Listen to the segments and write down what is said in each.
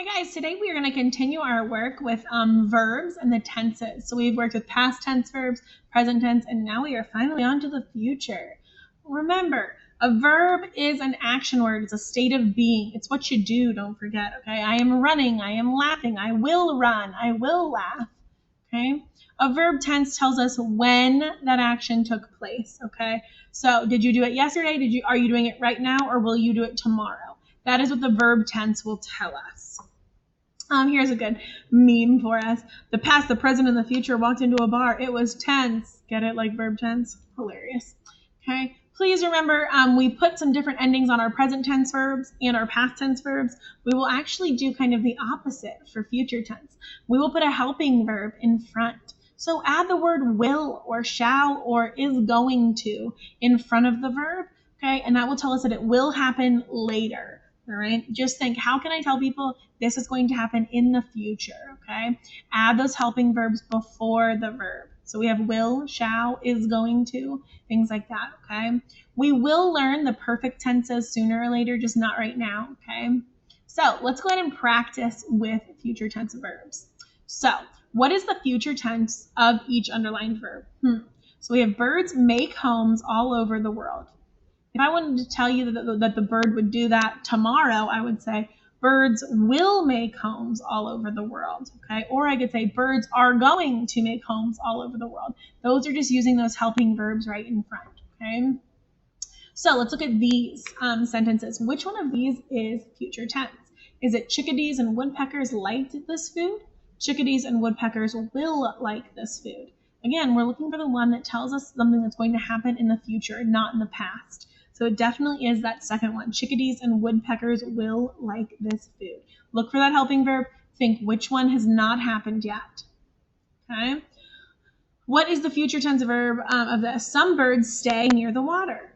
Hi guys, today we are going to continue our work with verbs and the tenses. So we've worked with past tense verbs, present tense, and now we are finally on to the future. Remember, a verb is an action word. It's a state of being. It's what you do, don't forget, okay? I am running, I am laughing, I will run, I will laugh, okay? A verb tense tells us when that action took place, okay? So did you do it yesterday? Are you doing it right now, or will you do it tomorrow? That is what the verb tense will tell us. Here's a good meme for us. The past, the present, and the future walked into a bar. It was tense. Get it? Like verb tense? Hilarious. Okay. Please remember, we put some different endings on our present tense verbs and our past tense verbs. We will actually do kind of the opposite for future tense. We will put a helping verb in front. So add the word will or shall or is going to in front of the verb. Okay. And that will tell us that it will happen later. All right, just think, how can I tell people this is going to happen in the future, okay? Add those helping verbs before the verb. So we have will, shall, is going to, things like that, okay? We will learn the perfect tenses sooner or later, just not right now, okay? So let's go ahead and practice with future tense verbs. So what is the future tense of each underlined verb? So we have birds make homes all over the world. If I wanted to tell you that the bird would do that tomorrow, I would say birds will make homes all over the world, okay? Or I could say birds are going to make homes all over the world. Those are just using those helping verbs right in front, okay? So let's look at these sentences. Which one of these is future tense? Is it chickadees and woodpeckers liked this food? Chickadees and woodpeckers will like this food. Again, we're looking for the one that tells us something that's going to happen in the future, not in the past. So it definitely is that second one. Chickadees and woodpeckers will like this food. Look for that helping verb. Think which one has not happened yet. Okay. What is the future tense verb of this? Some birds stay near the water.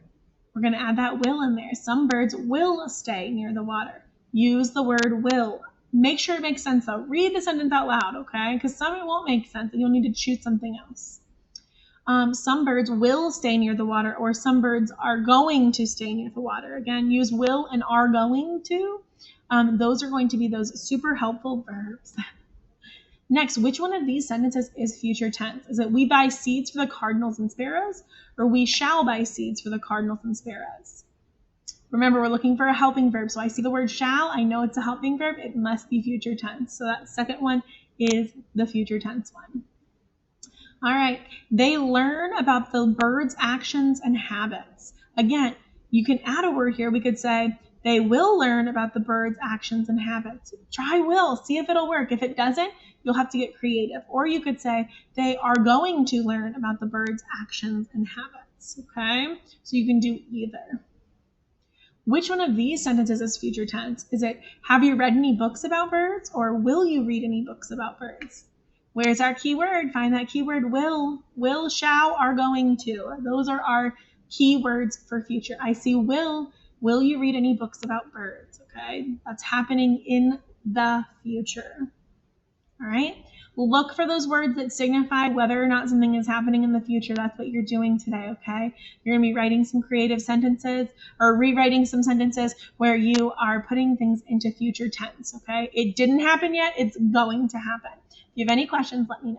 We're going to add that will in there. Some birds will stay near the water. Use the word will. Make sure it makes sense though. Read the sentence out loud, okay? Because some it won't make sense and you'll need to choose something else. Some birds will stay near the water, or some birds are going to stay near the water. Again, use will and are going to. Those are going to be those super helpful verbs. Next, which one of these sentences is future tense? Is it we buy seeds for the cardinals and sparrows, or we shall buy seeds for the cardinals and sparrows? Remember, we're looking for a helping verb. So I see the word shall. I know it's a helping verb. It must be future tense. So that second one is the future tense one. All right, they learn about the bird's actions and habits. Again, you can add a word here. We could say they will learn about the bird's actions and habits. Try will, see if it'll work. If it doesn't, you'll have to get creative. Or you could say they are going to learn about the bird's actions and habits, okay? So you can do either. Which one of these sentences is future tense? Is it have you read any books about birds, or will you read any books about birds? Where's our keyword? Find that keyword will. Will, shall, are going to. Those are our keywords for future. I see will. Will you read any books about birds? Okay, that's happening in the future. All right, look for those words that signify whether or not something is happening in the future. That's what you're doing today, okay? You're going to be writing some creative sentences or rewriting some sentences where you are putting things into future tense, okay? It didn't happen yet. It's going to happen. If you have any questions, let me know.